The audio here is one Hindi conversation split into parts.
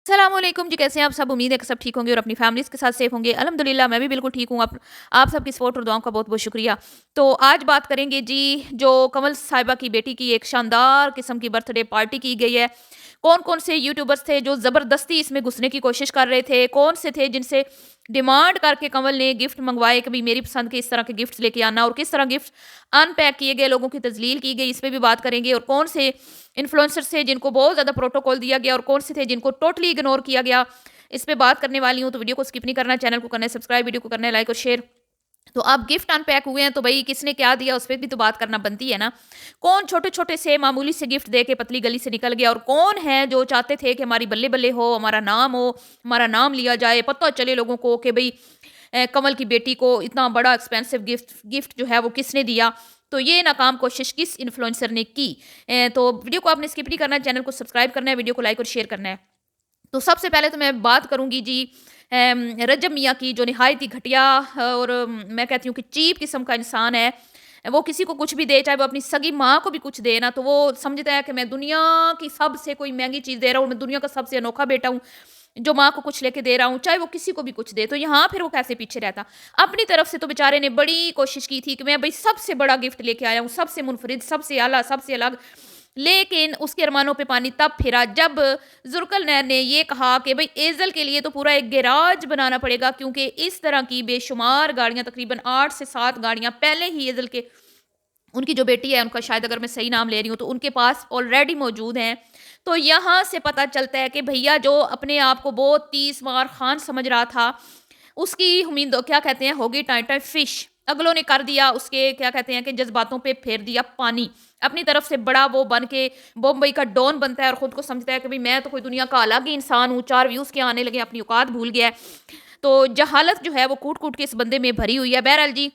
अस्सलामुअलैकुम जी, कैसे हैं आप सब? उम्मीद है कि सब ठीक होंगे और अपनी फैमिलीज़ के साथ सेफ होंगे। अल्हम्दुलिल्लाह मैं भी बिल्कुल ठीक हूँ। आप सबकी सपोर्ट और दुआओं का बहुत-बहुत शुक्रिया। तो आज बात करेंगे जी, जो कमल साहिबा की बेटी की एक शानदार किस्म की बर्थडे पार्टी की गई है। कौन-कौन से यूट्यूबर्स थे जो ज़बरदस्ती इसमें घुसने की कोशिश कर रहे थे? कौन से थे जिनसे डिमांड करके कमल ने गिफ्ट मंगवाए कि भई मेरी पसंद के इस तरह के गिफ्ट्स लेके आना, और किस तरह गिफ्ट अनपैक किए गए, लोगों की तज़लील की गई, इस पे भी बात करेंगे। और कौन से इन्फ्लुएंसर्स थे जिनको बहुत ज़्यादा प्रोटोकॉल दिया गया और कौन से थे जिनको टोटली इग्नोर किया गया, इस पे बात करने वाली हूँ। तो वीडियो को स्किप नहीं करना, चैनल को करना है सब्सक्राइब, वीडियो को करना है लाइक और शेयर। तो अब गिफ्ट अनपैक हुए हैं तो भई किसने क्या दिया उस पे भी तो बात करना बनती है ना। कौन छोटे-छोटे से मामूली से गिफ्ट दे के पतली गली से निकल गया, और कौन है जो चाहते थे कि हमारी बल्ले-बल्ले हो, हमारा नाम लिया जाए, पता चले लोगों को कि भई कमल की बेटी को इतना बड़ा एक्सपेंसिव गिफ्ट गिफ्ट जो है वो किसने दिया। तो ये नाकाम कोशिश किस इन्फ्लुएंसर ने की। तो वीडियो को आपने स्किप नहीं करना है, चैनल को सब्सक्राइब करना है, वीडियो को लाइक और शेयर करना है। तो सबसे पहले तो मैं बात करूँगी जी रजब मियाँ की, जो निहायत ही घटिया और मैं कहती हूँ कि चीप किस्म का इंसान है। वो किसी को कुछ भी दे, चाहे वो अपनी सगी माँ को भी कुछ दे ना, तो वो समझता है कि मैं दुनिया की सबसे कोई महँगी चीज़ दे रहा हूँ, मैं दुनिया का सबसे अनोखा बेटा हूँ, जो माँ को कुछ लेके दे रहा हूँ, चाहे वो किसी को भी कुछ दे। तो यहाँ फिर वो कैसे पीछे रहता? अपनी तरफ से तो बेचारे ने बड़ी कोशिश की थी कि मैं भई सबसे बड़ा गिफ्ट लेके आया हूँ, सबसे मुनफ़रिद, सबसे आला, सबसे अलग। लेकिन उसके अरमानों पे पानी तब फिरा जब ज़ुल्करनैन ने ये कहा कि भई एज़ल के लिए तो पूरा एक गैराज बनाना पड़ेगा, क्योंकि इस तरह की बेशुमार गाड़ियाँ, तकरीबन 8 से 7 गाड़ियाँ पहले ही एज़ल के, उनकी जो बेटी है उनका, शायद अगर मैं सही नाम ले रही हूँ, तो उनके पास ऑलरेडी मौजूद हैं। तो यहाँ से पता चलता है कि भैया जो अपने आप को बहुत तीस-मार खान समझ रहा था, उसकी उम्मीद क्या कहते हैं, होगी टाई-टाई फिश। अगलों ने कर दिया उसके, क्या कहते हैं, कि जज़्बातों पे फेर दिया पानी। अपनी तरफ से बड़ा वो बन के बम्बई का डॉन बनता है और खुद को समझता है कि भई मैं तो कोई दुनिया का अलग ही इंसान हूँ, 4 व्यूज़ क्या आने लगे, अपनी औकात भूल गया है। तो जहालत जो है वो कूट-कूट के इस बंदे में भरी हुई है। बहरहाल जी,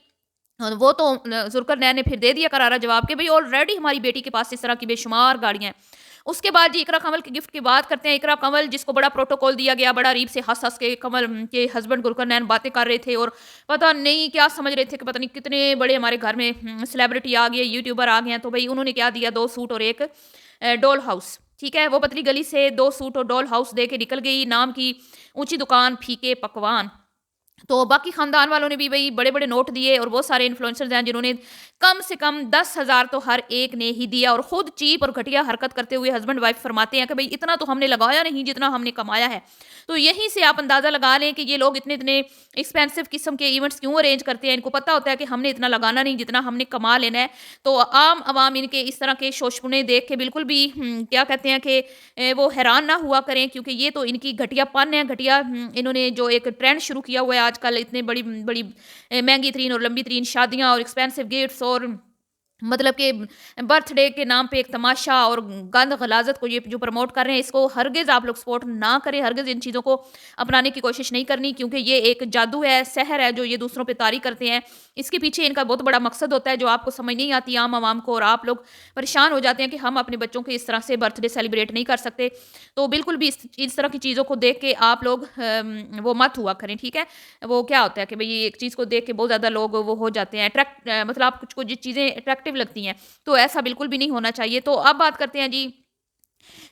वो तो ज़ुल्करनैन ने फिर दे दिया करारा जवाब कि भई ऑलरेडी हमारी बेटी के पास इस तरह की बेशुमार गाड़ियाँ हैं। उसके बाद जी इकरा कंवल के गिफ्ट की बात करते हैं। इकरा कंवल, जिसको बड़ा प्रोटोकॉल दिया गया, बड़ा रीप से हँस-हँस के कमल के हस्बैंड ज़ुल्करनैन बातें कर रहे थे और पता नहीं क्या समझ रहे थे कि पता नहीं कितने बड़े हमारे घर में सेलिब्रिटी आ गई है, यूट्यूबर आ गए हैं। तो भई उन्होंने क्या दिया, 2 सूट और एक डॉल हाउस। ठीक है? वो पतली गली से 2 सूट और डॉल हाउस दे के निकल गई, नाम की ऊँची दुकान फीके पकवान। तो बाकी खानदान वालों ने भी भई बड़े-बड़े नोट दिए, और बहुत सारे इन्फ्लुएंसर्स हैं जिन्होंने कम से कम 10,000 तो हर एक ने ही दिया, और खुद चीप और घटिया हरकत करते हुए हस्बैंड वाइफ फरमाते हैं कि भई इतना तो हमने लगाया नहीं जितना हमने कमाया है। तो यहीं से आप अंदाज़ा लगा लें कि ये लोग इतने-इतने एक्सपेंसिव किस्म के इवेंट्स क्यों अरेंज करते हैं। इनको पता होता है कि हमने इतना लगाना नहीं जितना हमने कमा लेना है। तो आम अवाम इनके इस तरह के शोषपुने देख के बिल्कुल भी क्या कहते हैं कि वो हैरान ना हुआ करें, क्योंकि ये तो इनकी घटियापन है, घटिया इन्होंने जो एक ट्रेंड शुरू किया हुआ है आजकल, इतने बड़ी-बड़ी महँगी तरीन और लंबी तरीन शादियाँ और एक्सपेंसिव गिफ्ट्स, और मतलब कि बर्थडे के नाम पे एक तमाशा और गंद गलाज़त को ये जो प्रमोट कर रहे हैं, इसको हरगिज़ आप लोग सपोर्ट ना करें, हरगिज़ इन चीज़ों को अपनाने की कोशिश नहीं करनी, क्योंकि ये एक जादू है, सहर है जो ये दूसरों पे तारी करते हैं। इसके पीछे इनका बहुत बड़ा मकसद होता है जो आपको समझ नहीं आती आम आवाम को, और आप लोग परेशान हो जाते हैं कि हम अपने बच्चों के इस तरह से बर्थडे सेलिब्रेट नहीं कर सकते। तो बिल्कुल भी इस तरह की चीज़ों को देख के आप लोग वो मत हुआ करें, ठीक है? वो क्या होता है कि भई एक चीज़ को देख के बहुत ज़्यादा लोग वो हो जाते हैं मतलब आप कुछ को जो चीज़ें अट्रैक्टिव लगती हैं, तो ऐसा बिल्कुल भी नहीं होना चाहिए। तो अब बात करते हैं जी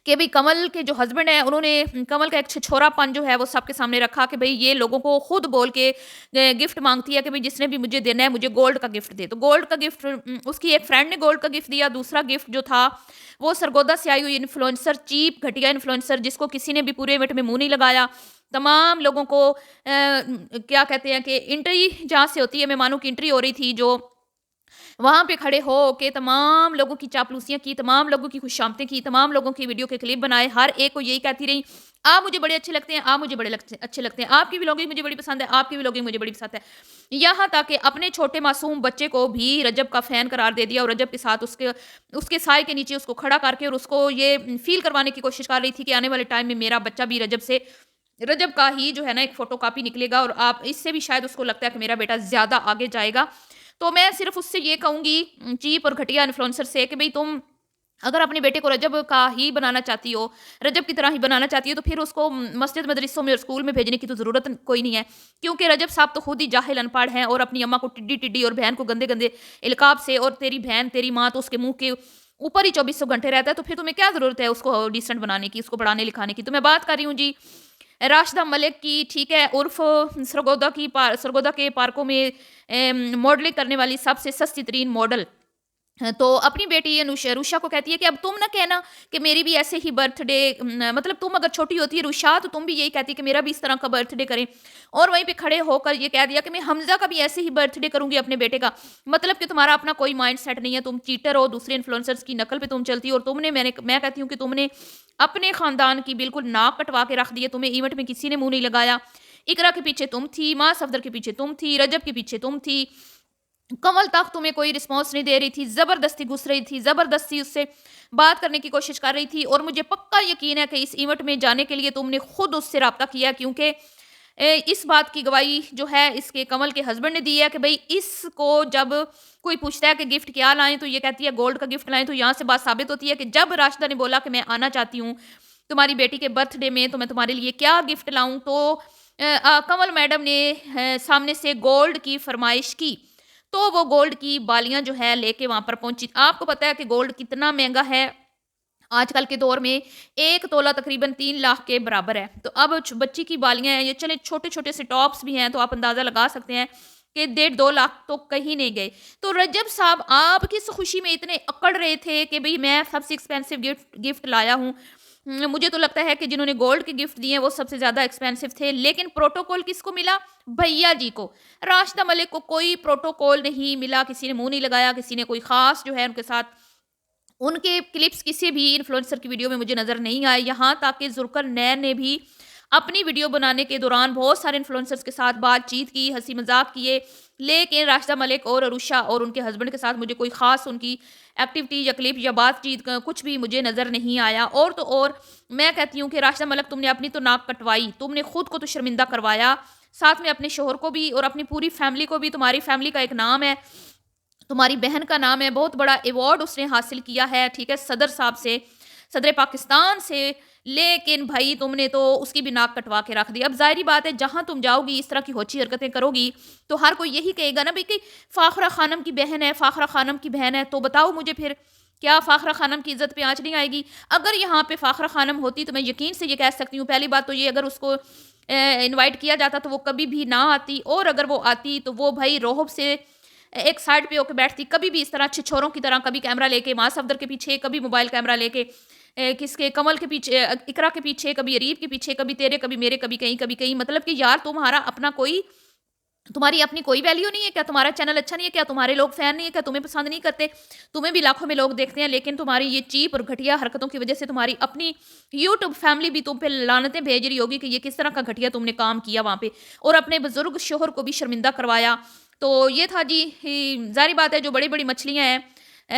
कि भई कमल के जो हस्बैंड हैं, उन्होंने कमल का एक छिछोरापन जो है वो सबके सामने रखा कि भई ये लोगों को खुद बोल के गिफ्ट माँगती है कि भई जिसने भी मुझे देना है मुझे गोल्ड का गिफ्ट दे। तो गोल्ड का गिफ्ट उसकी एक फ्रेंड ने गोल्ड का गिफ्ट दिया, दूसरा गिफ्ट जो था वो सरगोदा से आई हुई इन्फ्लुएंसर, चीप घटिया इन्फ्लुएंसर, जिसको किसी ने भी पूरे इवेंट में मुँह नहीं लगाया। तमाम लोगों को क्या कहते हैं कि एंट्री जहाँ से होती है, मेहमानों की एंट्री हो रही थी, जो वहाँ पे खड़े हो के तमाम लोगों की चापलूसियाँ की, तमाम लोगों की खुशामतें की, तमाम लोगों की वीडियो के क्लिप बनाए, हर एक को यही कहती रहीं, "आप मुझे बड़े अच्छे लगते हैं, आप मुझे बड़े लगते अच्छे लगते हैं, आपकी व्लॉगिंग मुझे बड़ी पसंद है, आपकी व्लॉगिंग मुझे बड़ी पसंद है।" यहाँ तक कि अपने छोटे मासूम बच्चे को भी रजब का फैन करार दे दिया, और रजब के साथ उसके उसके साए के नीचे उसको खड़ा करके और उसको ये फ़ील करवाने की कोशिश कर रही थी कि आने वाले टाइम में मेरा बच्चा भी रजब का ही जो है ना एक फ़ोटोकॉपी निकलेगा, और आप इससे भी शायद उसको लगता है कि मेरा बेटा ज़्यादा आगे जाएगा। तो मैं सिर्फ़ उससे ये कहूँगी चीप और घटिया इन्फ्लुएंसर से कि भई तुम अगर अपने बेटे को रजब का ही बनाना चाहती हो, रजब की तरह ही बनाना चाहती हो, तो फिर उसको मस्जिद मदरसों में और स्कूल में भेजने की तो ज़रूरत कोई नहीं है। क्योंकि रजब साहब तो खुद ही जाहिल अनपढ़ हैं, और अपनी अम्मा को टिड्डी-टिड्डी और बहन को गंदे-गंदे इल्क़ाब से, और तेरी बहन, तेरी माँ तो उसके मुँह के ऊपर ही चौबीसों घंटे रहता है, तो फिर तुम्हें क्या ज़रूरत है उसको डिसेंट बनाने की, उसको पढ़ाने लिखाने की। तो मैं बात कर रही हूँ जी राशिदा मलिक की, ठीक है, उर्फ़ सरगोदा के पार्कों में मॉडलिंग करने वाली सबसे सस्ती तरीन मॉडल। तो अपनी बेटी रुषा को कहती है कि अब तुम ना कहना कि मेरी भी ऐसे ही बर्थडे, मतलब तुम अगर छोटी होती है रुषा, तो तुम भी यही कहती कि मेरा भी इस तरह का बर्थडे करें। और वहीं पे खड़े होकर ये कह दिया कि मैं हमजा का भी ऐसे ही बर्थडे करूंगी अपने बेटे का। मतलब कि तुम्हारा अपना कोई माइंड सेट नहीं है, तुम चीटर हो, दूसरे इन्फ्लुएंसर्स की नकल पे तुम चलती हो। और मैं कहती हूँ कि तुमने अपने खानदान की बिल्कुल नाक कटवा के रख दी है। तुम्हें इवेंट में किसी ने मुंह नहीं लगाया। इकरा के पीछे तुम थी, माँ सफदर के पीछे तुम थी, रजब के पीछे तुम थी, कमल तक तुम्हें कोई रिस्पॉन्स नहीं दे रही थी, ज़बरदस्ती घुस रही थी, ज़बरदस्ती उससे बात करने की कोशिश कर रही थी। और मुझे पक्का यकीन है कि इस इवेंट में जाने के लिए तुमने खुद उससे राब्ता किया, क्योंकि इस बात की गवाही जो है इसके कमल के हस्बैंड ने दी है कि भई इसको जब कोई पूछता है कि गिफ्ट क्या लाएँ, तो ये कहती है गोल्ड का गिफ्ट लाएँ। तो यहाँ से बात साबित होती है कि जब राशिदा ने बोला कि मैं आना चाहती हूँ तुम्हारी बेटी के बर्थडे में, तो मैं तुम्हारे लिए क्या गिफ्ट लाऊँ, तो कमल मैडम ने सामने से गोल्ड की फरमाइश की। तो वो गोल्ड की बालियाँ जो है लेके वहाँ पर पहुँची। आपको पता है कि गोल्ड कितना महँगा है आजकल के दौर में, 1 तोला तकरीबन 3 लाख के बराबर है। तो अब बच्ची की बालियाँ हैं, ये चले छोटे-छोटे से टॉप्स भी हैं, तो आप अंदाज़ा लगा सकते हैं कि डेढ़ 2 लाख तो कहीं नहीं गए। तो रजब साहब आप किस खुशी में इतने अकड़ रहे थे कि भई मैं सबसे एक्सपेंसिव गिफ्ट गिफ्ट लाया हूँ। मुझे तो लगता है कि जिन्होंने गोल्ड के गिफ्ट दिए हैं वो सबसे ज़्यादा एक्सपेंसिव थे, लेकिन प्रोटोकॉल किसको मिला? भैया जी को। राशिदा मलिक को कोई प्रोटोकॉल नहीं मिला, किसी ने मुँह नहीं लगाया, किसी ने कोई ख़ास जो है उनके साथ उनके क्लिप्स किसी भी इन्फ्लुएंसर की वीडियो में मुझे नज़र नहीं आए। यहाँ तक कि ज़ुल्कर नैन ने भी अपनी वीडियो बनाने के दौरान बहुत सारे इन्फ्लुएंसर्स के साथ बातचीत की, हँसी मज़ाक किए, लेकिन राशिदा मलिक और अरुषा और उनके हस्बैंड के साथ मुझे कोई ख़ास उनकी एक्टिविटी या क्लिप या बातचीत क कुछ भी मुझे नज़र नहीं आया। और तो और मैं कहती हूँ कि राशिदा मलिक तुमने अपनी तो नाक कटवाई, तुमने खुद को तो शर्मिंदा करवाया, साथ में अपने शौहर को भी और अपनी पूरी फैमिली को भी। तुम्हारी फैमिली का एक नाम है, तुम्हारी बहन का नाम है, बहुत बड़ा अवार्ड उसने हासिल किया है, ठीक है, सदर साहब से, सदर पाकिस्तान से। लेकिन भाई तुमने तो उसकी भी नाक कटवा के रख दी। अब ज़ाहिर-सी बात है जहाँ तुम जाओगी इस तरह की होची हरकतें करोगी, तो हर कोई यही कहेगा ना भई कि फ़ाखरा खानम की बहन है, फ़ाखरा खानम की बहन है, तो बताओ मुझे फिर क्या फ़ाखरा खानम की इज़्ज़त पे आँच नहीं आएगी? अगर यहाँ पे फ़ाखरा खानम होती तो मैं यकीन से ये कह सकती हूँ, पहली बात तो ये अगर उसको इनवाइट किया जाता तो वो कभी भी ना आती, और अगर वो आती तो वो भई रोहब से एक साइड पे होके बैठती, कभी भी इस तरह छिछोरों की तरह, कभी कैमरा लेके माँ सफदर के पीछे, कभी मोबाइल कैमरा लेके किसके कमल के पीछे, इकरा के पीछे, कभी अरीब के पीछे, कभी तेरे, कभी मेरे, कभी कहीं। मतलब कि यार तुम्हारा अपना कोई, तुम्हारी अपनी कोई वैल्यू नहीं है क्या? तुम्हारा चैनल अच्छा नहीं है क्या? तुम्हारे लोग फैन नहीं है क्या? तुम्हें पसंद नहीं करते? तुम्हें भी लाखों में लोग देखते हैं, लेकिन तुम्हारी ये चीप और घटिया हरकतों की वजह से तुम्हारी अपनी यूट्यूब फैमिली भी तुम पे लानतें भेज रही होगी कि ये किस तरह का घटिया तुमने काम किया वहाँ पे, और अपने बुजुर्ग शोहर को भी शर्मिंदा करवाया। तो ये था जी, ज़ाहिर बात है जो बड़ी-बड़ी मछलियाँ हैं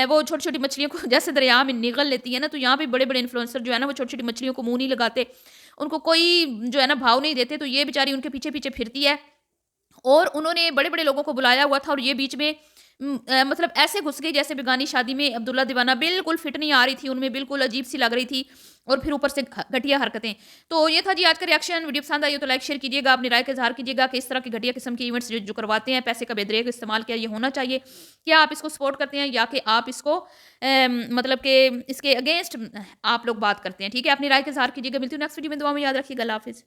वो छोटी-छोटी मछलियों को जैसे दरिया में निगल लेती है ना, तो यहाँ पे बड़े-बड़े इन्फ्लुएंसर जो है ना वो छोटी-छोटी मछलियों को मुँह नहीं लगाते। उनको कोई जो है ना भाव नहीं देते, तो ये बेचारी उनके पीछे-पीछे फिरती है। और उन्होंने बड़े-बड़े लोगों को बुलाया हुआ था, और ये बीच में मतलब ऐसे घुस गई जैसे बेगानी शादी में अब्दुल्ला दीवाना, बिल्कुल फिट नहीं आ रही थी उनमें, बिल्कुल अजीब-सी लग रही थी, और फिर ऊपर से घटिया हरकतें। तो ये था जी आज का रिएक्शन। वीडियो पसंद आई हो तो लाइक शेयर कीजिएगा, अपनी राय का इज़हार कीजिएगा कि इस तरह की घटिया किस्म के इवेंट्स जो जो करवाते हैं, पैसे का बेदरेग इस्तेमाल क्या ये होना चाहिए? क्या आप इसको सपोर्ट करते हैं, या कि आप इसको मतलब कि इसके अगेंस्ट आप लोग बात करते हैं? ठीक है, अपनी राय का इज़हार कीजिएगा। मिलती हूँ नेक्स्ट वीडियो में, दुआ में याद रखिएगा। अल्लाह हाफ़िज़।